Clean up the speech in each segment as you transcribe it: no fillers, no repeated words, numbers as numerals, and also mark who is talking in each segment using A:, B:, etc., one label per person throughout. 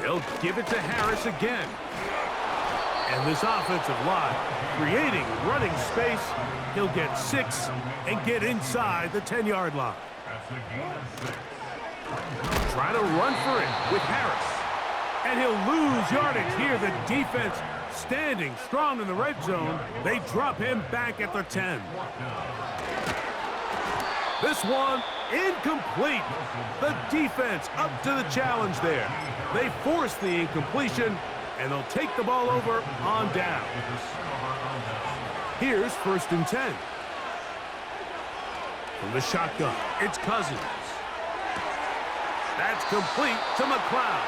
A: They'll give it to Harris again. And this offensive line, creating running space, he'll get 6 and get inside the 10-yard line. Try to run for it with Harris. And he'll lose yardage here. The defense standing strong in the red zone. They drop him back at the 10. This one incomplete. The defense up to the challenge there. They force the incompletion, and they'll take the ball over on down. Here's 1st and 10. From the shotgun, it's Cousins. That's complete to McLeod.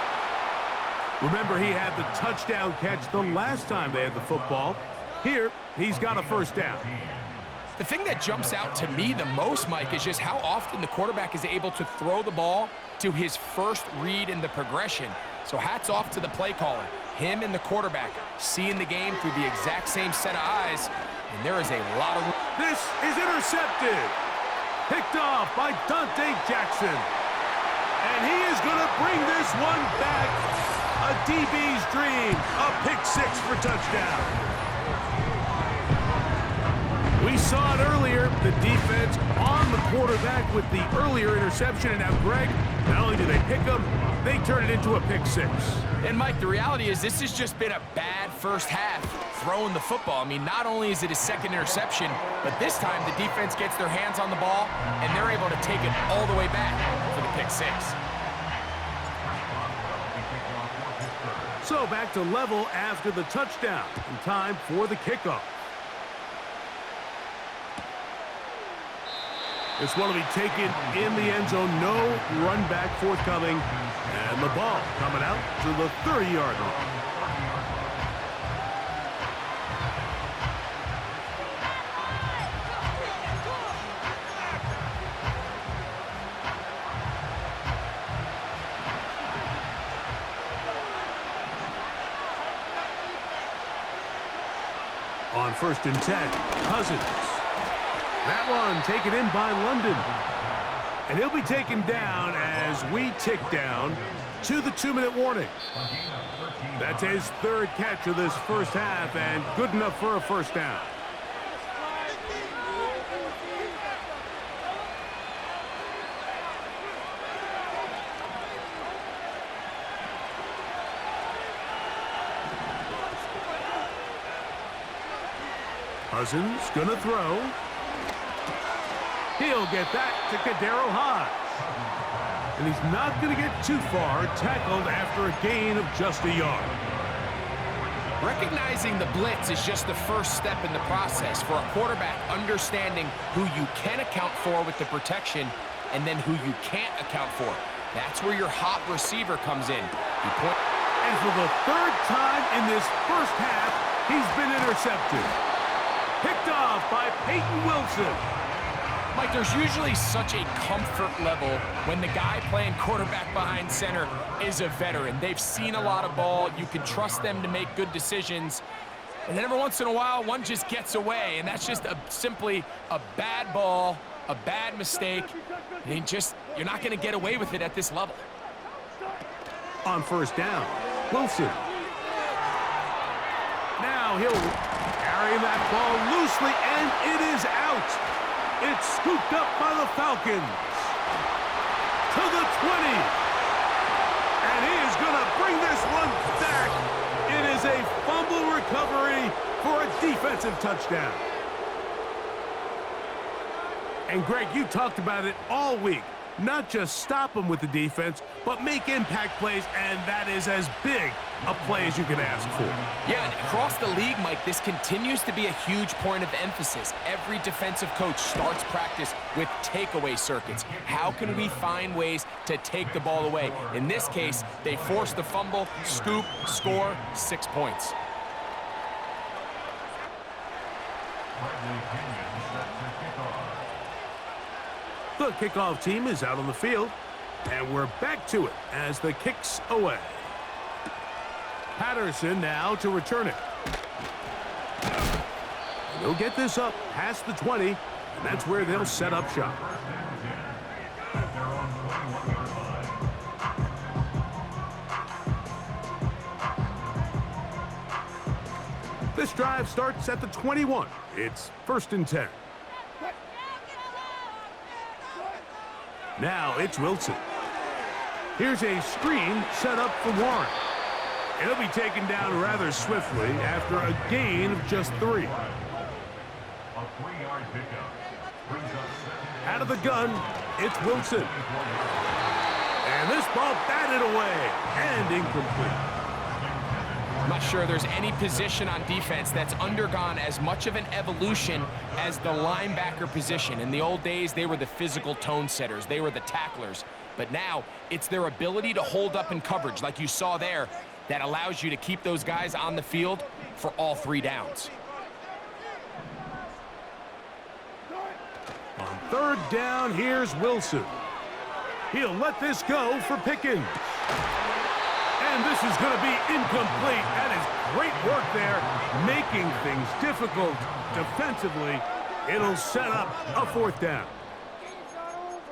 A: Remember, he had the touchdown catch the last time they had the football. Here, he's got a 1st down.
B: The thing that jumps out to me the most, Mike, is just how often the quarterback is able to throw the ball to his first read in the progression. So hats off to the play caller. Him and the quarterback seeing the game through the exact same set of eyes, and there is a lot of...
A: This is intercepted. Picked off by Dante Jackson. And he is going to bring this one back. A DB's dream. A pick-6 for touchdown. We saw it earlier, the defense on the quarterback with the earlier interception, and now Greg, not only do they pick him, they turn it into a pick-6.
B: And Mike, the reality is this has just been a bad first half throwing the football. I mean, not only is it his 2nd interception, but this time the defense gets their hands on the ball, and they're able to take it all the way back for the pick-6.
A: So back to level after the touchdown, and time for the kickoff. This one will be taken in the end zone. No run back forthcoming. And the ball coming out to the 30-yard line. On 1st and 10, Cousins. That one taken in by London. And he'll be taken down as we tick down to the 2-minute warning. That's his 3rd catch of this first half, and good enough for a 1st down. Cousins gonna throw. He'll get that to Kadero Hodge. And he's not going to get too far, tackled after a gain of just a yard.
B: Recognizing the blitz is just the first step in the process for a quarterback understanding who you can account for with the protection and then who you can't account for. That's where your hot receiver comes in.
A: And for the 3rd time in this first half, he's been intercepted. Picked off by Peyton Wilson.
B: Mike, there's usually such a comfort level when the guy playing quarterback behind center is a veteran. They've seen a lot of ball. You can trust them to make good decisions. And then every once in a while, one just gets away, and that's just simply a bad ball, a bad mistake. You're not going to get away with it at this level.
A: On 1st down, Wilson. Now he'll carry that ball loosely, and it is out. It's scooped up by the Falcons to the 20. And he is going to bring this one back. It is a fumble recovery for a defensive touchdown. And Greg, you talked about it all week. Not just stop them with the defense, but make impact plays, and that is as big a play as you can ask for.
B: Yeah, and across the league, Mike, this continues to be a huge point of emphasis. Every defensive coach starts practice with takeaway circuits. How can we find ways to take the ball away? In this case, they force the fumble, scoop, score, 6 points.
A: The kickoff team is out on the field, and we're back to it as the kick's away. Patterson now to return it. They'll get this up past the 20, and that's where they'll set up shop. This drive starts at the 21. It's 1st and 10. Now it's Wilson. Here's a screen set up for Warren. He'll be taken down rather swiftly after a gain of just 3. Out of the gun, it's Wilson. And this ball batted away and incomplete.
B: I'm not sure there's any position on defense that's undergone as much of an evolution as the linebacker position. In the old days, they were the physical tone setters. They were the tacklers. But now, it's their ability to hold up in coverage, like you saw there, that allows you to keep those guys on the field for all 3 downs.
A: On 3rd down, here's Wilson. He'll let this go for Pickens. And this is going to be incomplete. That is great work there, making things difficult defensively. It'll set up a 4th down.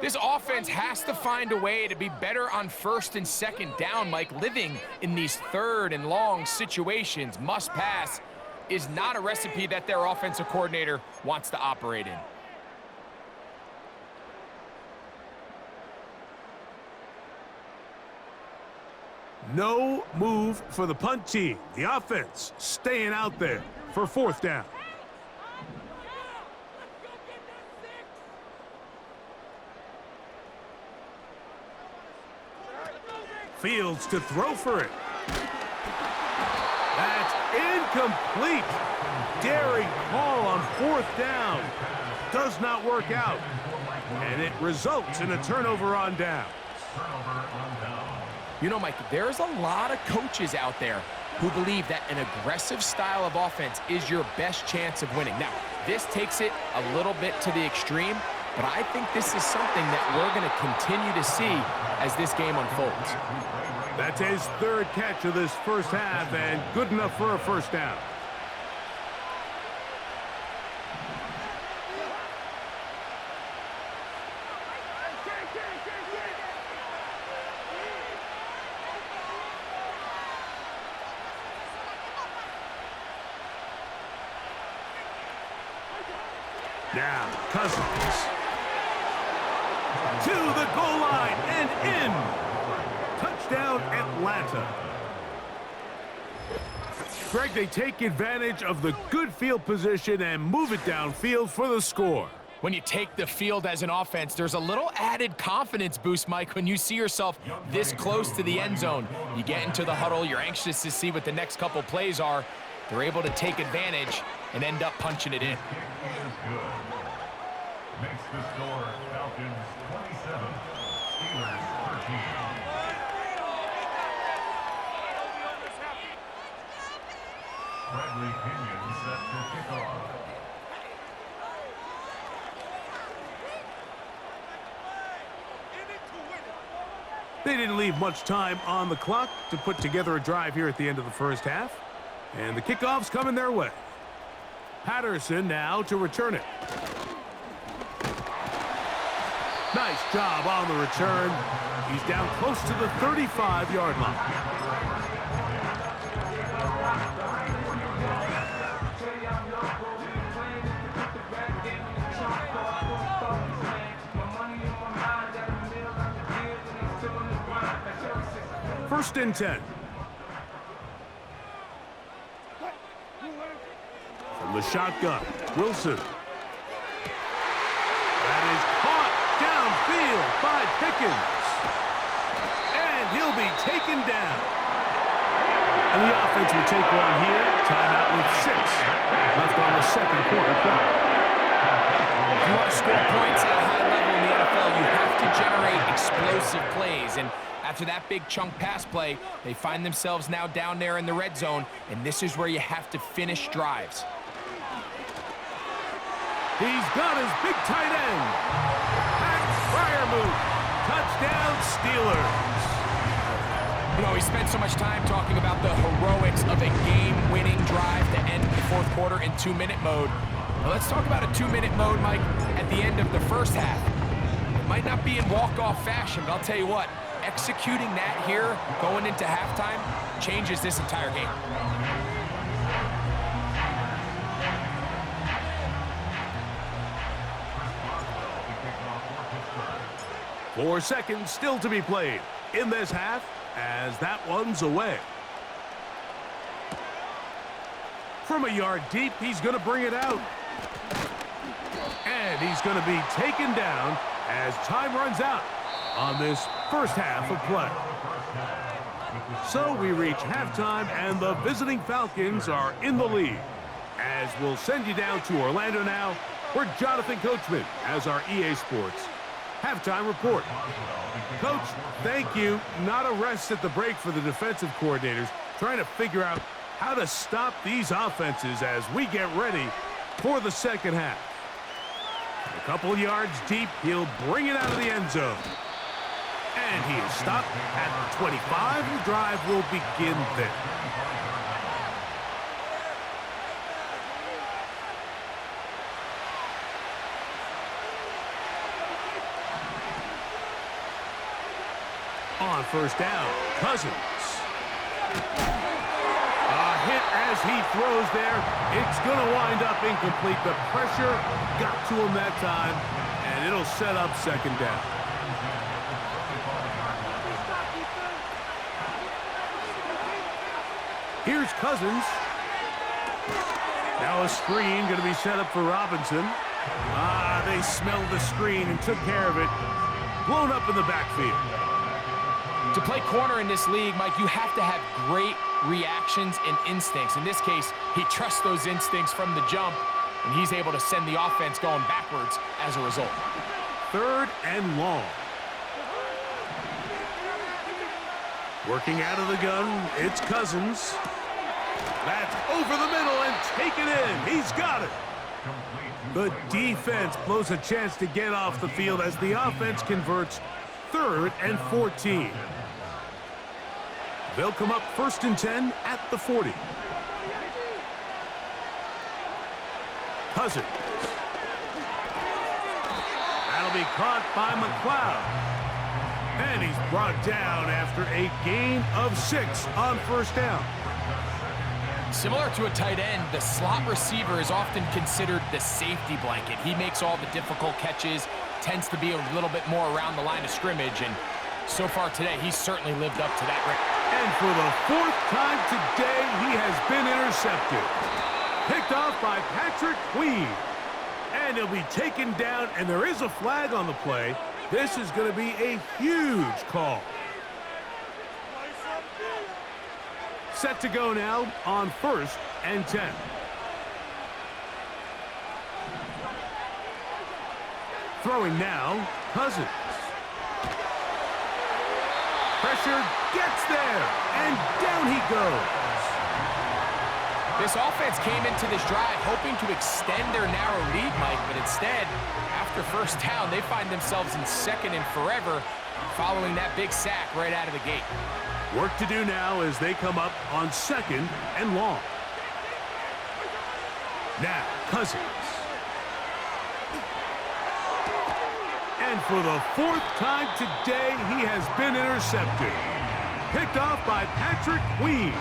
B: This offense has to find a way to be better on 1st and 2nd down, Mike. Living in these 3rd and long situations, must pass, is not a recipe that their offensive coordinator wants to operate in.
A: No move for the punt team. The offense staying out there for 4th down. Fields to throw for it. That's incomplete. Daring call on 4th down. Does not work out. And it results in a turnover on down.
B: You know, Mike, there's a lot of coaches out there who believe that an aggressive style of offense is your best chance of winning. Now, this takes it a little bit to the extreme, but I think this is something that we're going to continue to see as this game unfolds.
A: That's his 3rd catch of this first half, and good enough for a 1st down. Now, Cousins. To the goal line and in. Touchdown, Atlanta. Greg, they take advantage of the good field position and move it downfield for the score.
B: When you take the field as an offense, there's a little added confidence boost, Mike, when you see yourself this close to the end zone. You get into the huddle, you're anxious to see what the next couple plays are. They're able to take advantage and end up punching it in.
C: Makes the score Falcons 27, Steelers 13. Bradley Pinion set for kickoff.
A: They didn't leave much time on the clock to put together a drive here at the end of the first half. And the kickoff's coming their way. Patterson now to return it. Nice job on the return. He's down close to the 35-yard line. First and 10. From the shotgun, Wilson. That is caught downfield by Pickens. And he'll be taken down. And the offense will take one here. Timeout with 6 left on the second quarter clock.
B: If you want to score points at a high level in the NFL, you have to generate explosive plays. And after that big chunk pass play, they find themselves now down there in the red zone, and this is where you have to finish drives.
A: He's got his big tight end. Pat Fryermuth. Touchdown, Steelers.
B: You know, we spent so much time talking about the heroics of a game-winning drive to end the fourth quarter in 2-minute mode. Now let's talk about a 2-minute mode, Mike, at the end of the first half. It might not be in walk-off fashion, but I'll tell you what, executing that here, going into halftime, changes this entire game.
A: 4 seconds still to be played in this half as that one's away. From a yard deep, he's going to bring it out. And he's going to be taken down as time runs out on this first half of play. So we reach halftime, and the visiting Falcons are in the lead. As we'll send you down to Orlando now, where Jonathan Coachman has our EA Sports halftime report. Coach, thank you. Not a rest at the break for the defensive coordinators, trying to figure out how to stop these offenses as we get ready for the second half. A couple yards deep, he'll bring it out of the end zone. And he is stopped at the 25. The drive will begin there. On first down, Cousins. A hit as he throws there. It's going to wind up incomplete. The pressure got to him that time, and it'll set up second down. Here's Cousins. Now a screen going to be set up for Robinson. They smelled the screen and took care of it. Blown up in the backfield.
B: To play corner in this league, Mike, you have to have great reactions and instincts. In this case, he trusts those instincts from the jump, and he's able to send the offense going backwards as a result.
A: 3rd and long. Working out of the gun, it's Cousins. That's over the middle and taken in. He's got it. The defense blows a chance to get off the field as the offense converts 3rd and 14. They'll come up 1st and 10 at the 40. Cousins. That'll be caught by McLeod. And he's brought down after a gain of 6 on first down.
B: Similar to a tight end, the slot receiver is often considered the safety blanket. He makes all the difficult catches, tends to be a little bit more around the line of scrimmage, and so far today, he's certainly lived up to that record.
A: And for the 4th time today, he has been intercepted. Picked off by Patrick Queen. And he'll be taken down, and there is a flag on the play. This is going to be a huge call. Set to go now on 1st and 10. Throwing now, Cousins. Pressure gets there, and down he goes.
B: This offense came into this drive hoping to extend their narrow lead, Mike, but instead, after first down, they find themselves in 2nd and forever following that big sack right out of the gate.
A: Work to do now as they come up on 2nd and long. Now, Cousins. And for the 4th time today, he has been intercepted. Picked off by Patrick Queen.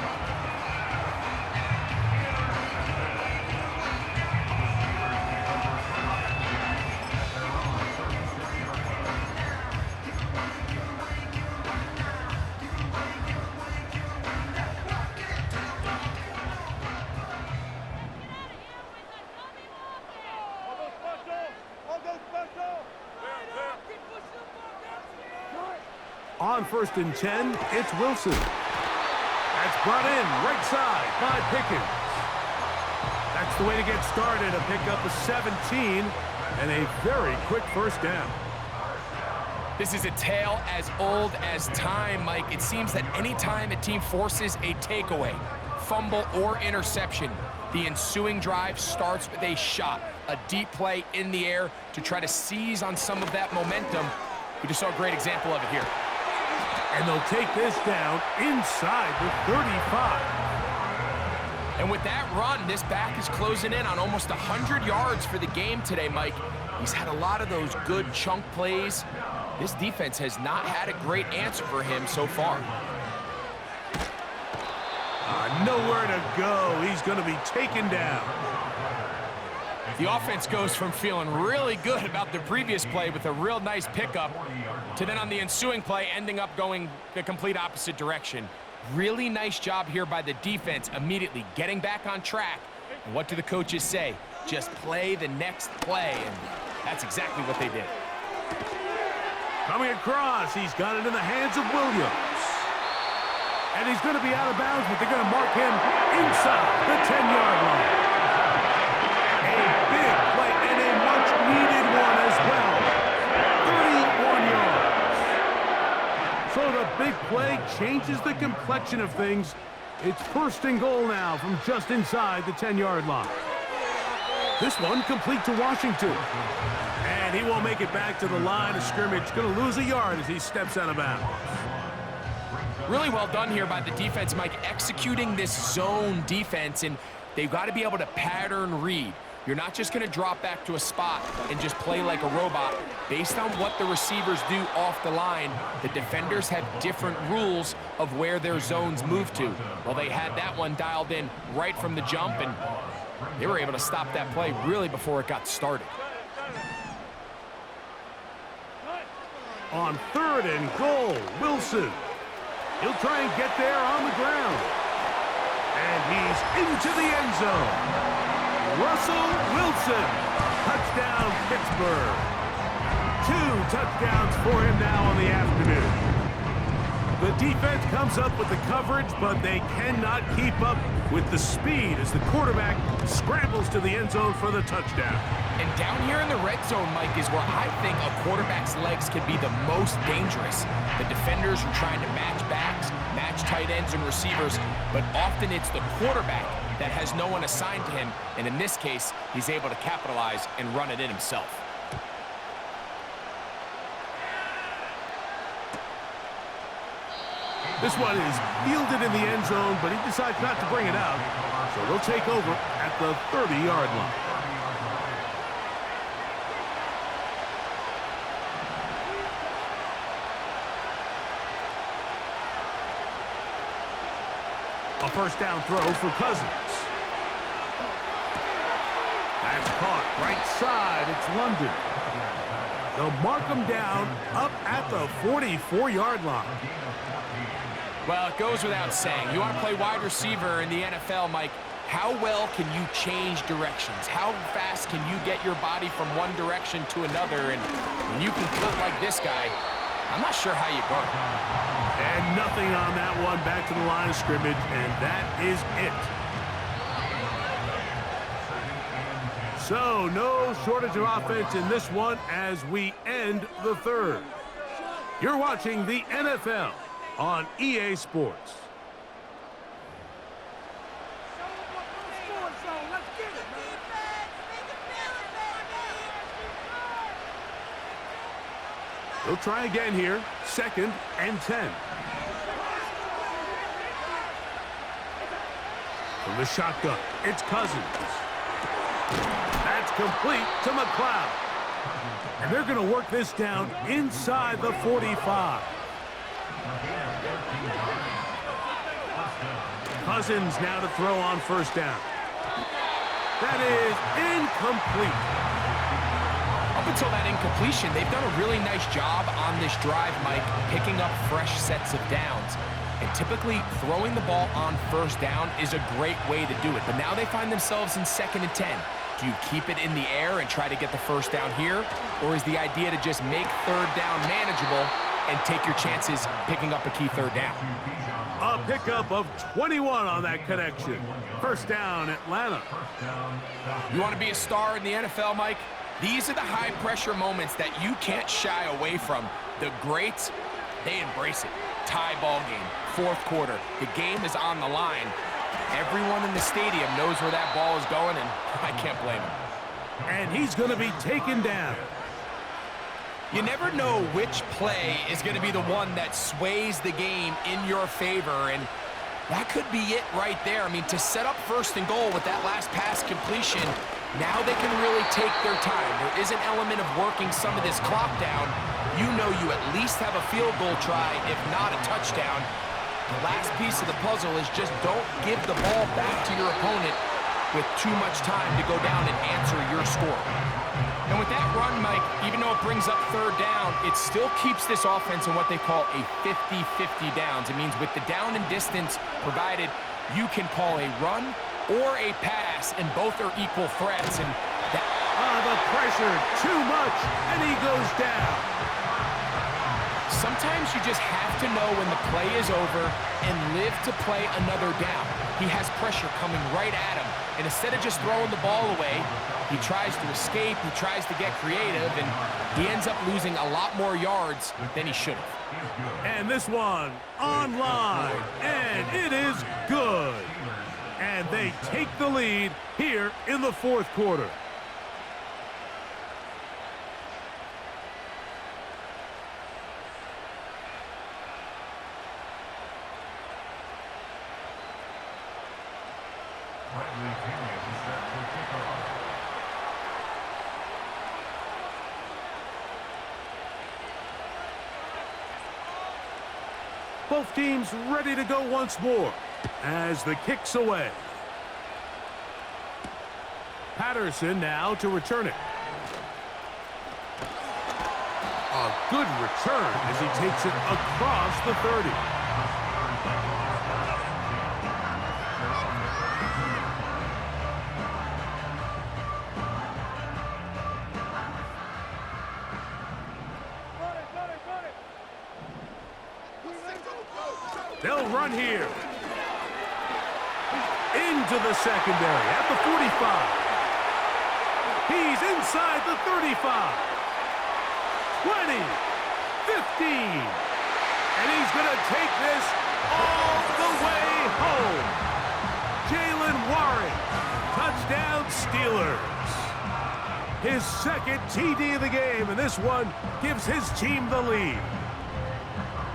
A: On 1st and 10, it's Wilson. That's brought in right side by Pickens. That's the way to get started, a pickup of 17 and a very quick first down.
B: This is a tale as old as time, Mike. It seems that anytime a team forces a takeaway, fumble, or interception, the ensuing drive starts with a shot, a deep play in the air to try to seize on some of that momentum. We just saw a great example of it here.
A: And they'll take this down inside the 35.
B: And with that run, this back is closing in on almost 100 yards for the game today, Mike. He's had a lot of those good chunk plays. This defense has not had a great answer for him so far.
A: Nowhere to go. He's going to be taken down.
B: The offense goes from feeling really good about the previous play with a real nice pickup to then on the ensuing play ending up going the complete opposite direction. Really nice job here by the defense, immediately getting back on track. And what do the coaches say? Just play the next play, and that's exactly what they did.
A: Coming across, he's got it in the hands of Williams. And he's going to be out of bounds, but they're going to mark him inside the 10-yard line. A big play and a much-needed one as well. 31 yards. So the big play changes the complexion of things. It's first and goal now from just inside the 10-yard line. This one complete to Washington. And he won't make it back to the line of scrimmage. Going to lose a yard as he steps out of bounds.
B: Really well done here by the defense, Mike, executing this zone defense, and they've got to be able to pattern read. You're not just going to drop back to a spot and just play like a robot. Based on what the receivers do off the line, the defenders have different rules of where their zones move to. Well, they had that one dialed in right from the jump, and they were able to stop that play really before it got started.
A: On third and goal, Wilson. He'll try and get there on the ground. And he's into the end zone. Russell Wilson. Touchdown, Pittsburgh. 2 touchdowns for him now on the afternoon. The defense comes up with the coverage, but they cannot keep up with the speed as the quarterback scrambles to the end zone for the touchdown.
B: And down here in the red zone, Mike, is where I think a quarterback's legs can be the most dangerous. The defenders are trying to match backs, match tight ends and receivers, but often it's the quarterback that has no one assigned to him, and in this case, he's able to capitalize and run it in himself.
A: This one is fielded in the end zone, but he decides not to bring it out. So they'll take over at the 30-yard line. A first down throw for Cousins. That's caught right side. It's London. They'll mark him down up at the 44-yard line.
B: Well, it goes without saying. You want to play wide receiver in the NFL, Mike, how well can you change directions? How fast can you get your body from one direction to another? And when you can cut like this guy, I'm not sure how you guard him.
A: And nothing on that one, back to the line of scrimmage, and that is it. So, no shortage of offense in this one as we end the third. You're watching the NFL on EA Sports. They'll try again here. 2nd and 10. From the shotgun, it's Cousins. That's complete to McLeod. And they're going to work this down inside the 45. Cousins now to throw on first down. That is incomplete.
B: Up until that incompletion, they've done a really nice job on this drive, Mike, picking up fresh sets of downs. And typically, throwing the ball on first down is a great way to do it. But now they find themselves in 2nd and 10. Do you keep it in the air and try to get the first down here? Or is the idea to just make third down manageable and take your chances picking up a key third down?
A: A pickup of 21 on that connection. First down, Atlanta.
B: You want to be a star in the NFL, Mike? These are the high-pressure moments that you can't shy away from. The greats, they embrace it. Tie ball game, 4th quarter. The game is on the line. Everyone in the stadium knows where that ball is going, and I can't blame him.
A: And he's going to be taken down.
B: You never know which play is going to be the one that sways the game in your favor, and that could be it right there. I mean, to set up 1st and goal with that last pass completion, now they can really take their time. There is an element of working some of this clock down. You know you at least have a field goal try, if not a touchdown. The last piece of the puzzle is just don't give the ball back to your opponent with too much time to go down and answer your score. And with that run, Mike, even though it brings up third down, it still keeps this offense in what they call a 50-50 downs. It means with the down and distance provided, you can call a run or a pass, and both are equal threats. And
A: the pressure, too much, and he goes down.
B: Sometimes you just have to know when the play is over and live to play another down. He has pressure coming right at him, and instead of just throwing the ball away, he tries to escape, he tries to get creative, and he ends up losing a lot more yards than he should have.
A: And this one online, and it is good. And they take the lead here in the fourth quarter. Both teams ready to go once more as the kick's away. Patterson now to return it. A good return as he takes it across the 30. They'll run here. Into the secondary at the 45. He's inside the 35. 20. 15. And he's going to take this all the way home. Jalen Warren. Touchdown Steelers. His second TD of the game, and this one gives his team the lead.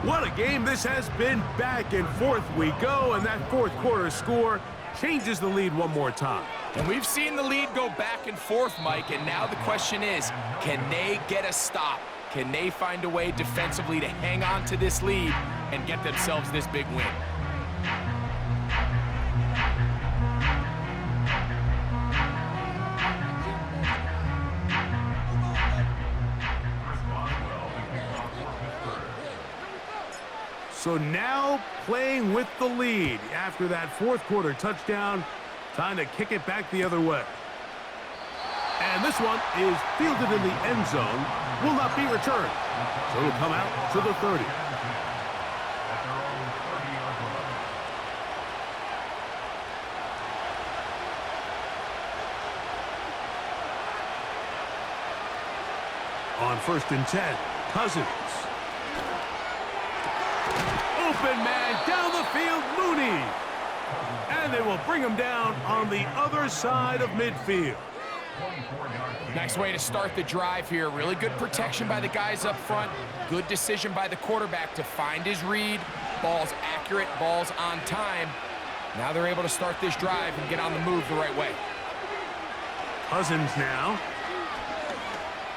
A: What a game this has been. Back and forth we go, and that fourth quarter score changes the lead one more time.
B: And we've seen the lead go back and forth, Mike, and now the question is, can they get a stop? Can they find a way defensively to hang on to this lead and get themselves this big win?
A: So now playing with the lead after that fourth quarter touchdown, time to kick it back the other way. And this one is fielded in the end zone, will not be returned. So it'll come out to the 30. On 1st and 10, Cousins. Open man down the field, Mooney. And they will bring him down on the other side of midfield.
B: Nice way to start the drive here. Really good protection by the guys up front. Good decision by the quarterback to find his read. Ball's accurate, ball's on time. Now they're able to start this drive and get on the move the right way.
A: Cousins now.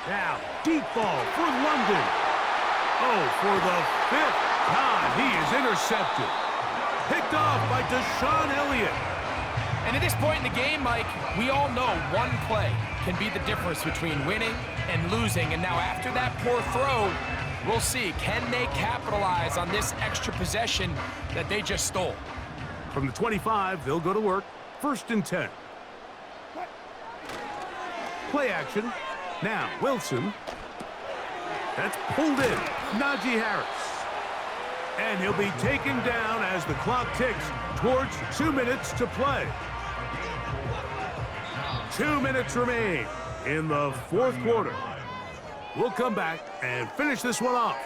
A: Now, deep ball for London. Oh, for the 5th time, he is intercepted. Picked off by Deshaun Elliott.
B: And at this point in the game, Mike, we all know one play can be the difference between winning and losing. And now after that poor throw, we'll see, can they capitalize on this extra possession that they just stole?
A: From the 25, they'll go to work. 1st and 10. Play action. Now, Wilson. That's pulled in. Najee Harris. And he'll be taken down as the clock ticks towards 2 minutes to play. 2 minutes remain in the fourth quarter. We'll come back and finish this one off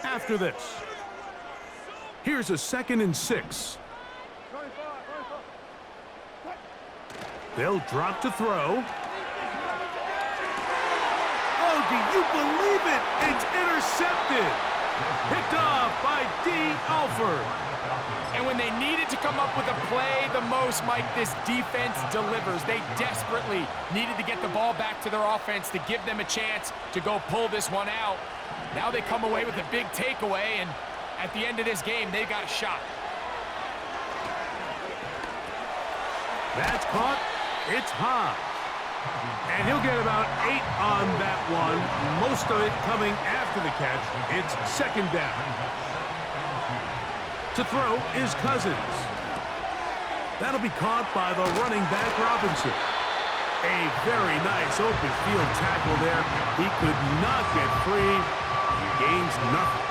A: after this. Here's a 2nd and 6. They'll drop to throw. Oh, do you believe it? It's intercepted. Picked off by D. Alford.
B: And when they needed to come up with a play the most, Mike, this defense delivers. They desperately needed to get the ball back to their offense to give them a chance to go pull this one out. Now they come away with a big takeaway, and at the end of this game, they got a shot.
A: That's caught. It's high. And he'll get about 8 on that one, most of it coming after the catch. It's second down. To throw is Cousins. That'll be caught by the running back Robinson. A very nice open field tackle there. He could not get free. He gains nothing.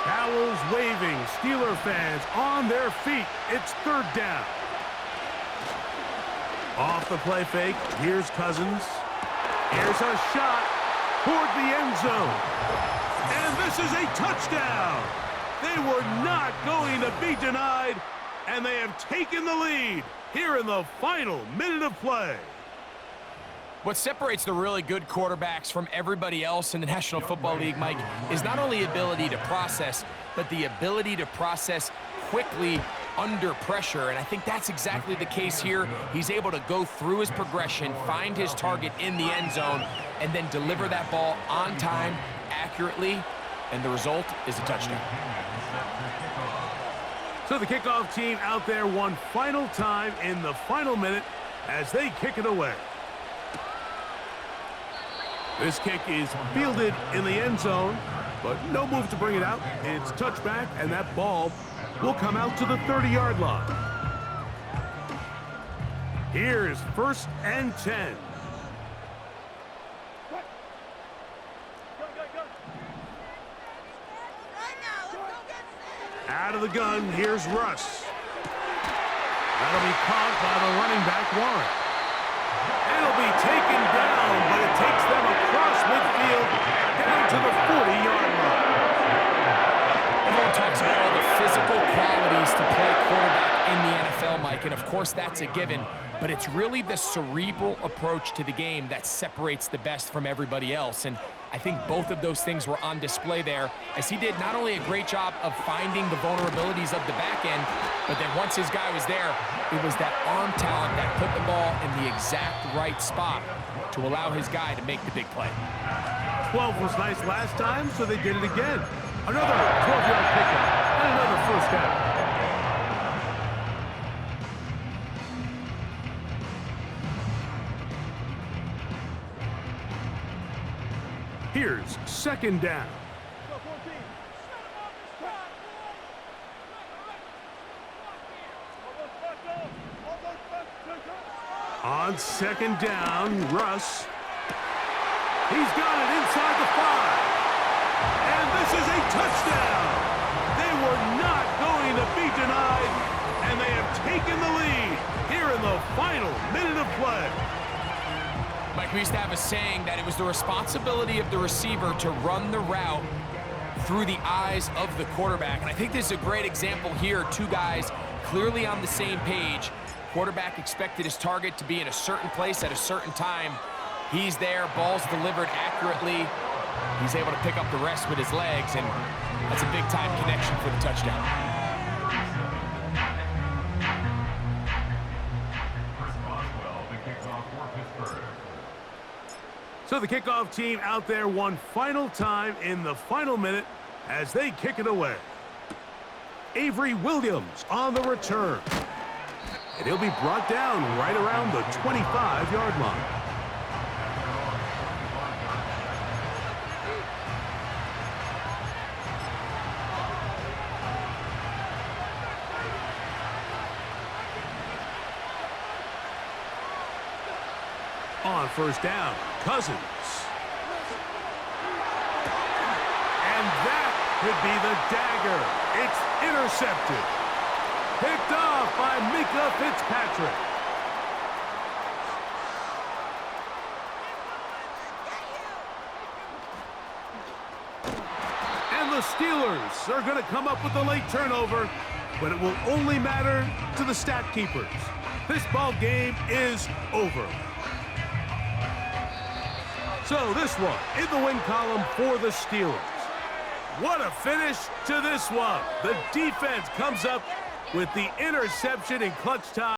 A: Towels waving, Steeler fans on their feet. It's third down. Off the play fake, here's Cousins. Here's a shot toward the end zone. And this is a touchdown. They were not going to be denied, and they have taken the lead here in the final minute of play.
B: What separates the really good quarterbacks from everybody else in the National Football League, Mike, is not only ability to process, but the ability to process quickly under pressure. And I think that's exactly the case here. He's able to go through his progression, find his target in the end zone, and then deliver that ball on time, accurately, and the result is a touchdown.
A: So the kickoff team out there one final time in the final minute as they kick it away. This kick is fielded in the end zone, but no move to bring it out. It's touchback, and that ball will come out to the 30-yard line. Here's 1st and 10. Out of the gun, here's Russ. That'll be caught by the running back, Warren. It'll be taken down, but it takes them across midfield down to the 40-yard line.
B: Everyone talks about all the physical qualities to play quarterback in the NFL, Mike, and of course that's a given, but it's really the cerebral approach to the game that separates the best from everybody else. And I think both of those things were on display there, as he did not only a great job of finding the vulnerabilities of the back end, but then once his guy was there, it was that arm talent that put the ball in the exact right spot to allow his guy to make the big play.
A: 12 was nice last time, so they did it again. Another 12-yard pickup and another first down. Here's second down. On second down, Russ. He's got it inside the 5. And this is a touchdown. They were not going to be denied, and they have taken the lead here in the final minute of play.
B: Mike, we used to have a saying that it was the responsibility of the receiver to run the route through the eyes of the quarterback. And I think this is a great example here. Two guys clearly on the same page. Quarterback expected his target to be in a certain place at a certain time. He's there, ball's delivered accurately. He's able to pick up the rest with his legs, and that's a big-time connection for the touchdown.
A: So the kickoff team out there one final time in the final minute as they kick it away. Avery Williams on the return. And he'll be brought down right around the 25-yard line. On first down, Cousins. And that could be the dagger. It's intercepted. Picked off by Mika Fitzpatrick. And the Steelers are going to come up with a late turnover, but it will only matter to the stat keepers. This ball game is over. So this one in the win column for the Steelers. What a finish to this one. The defense comes up with the interception in clutch time.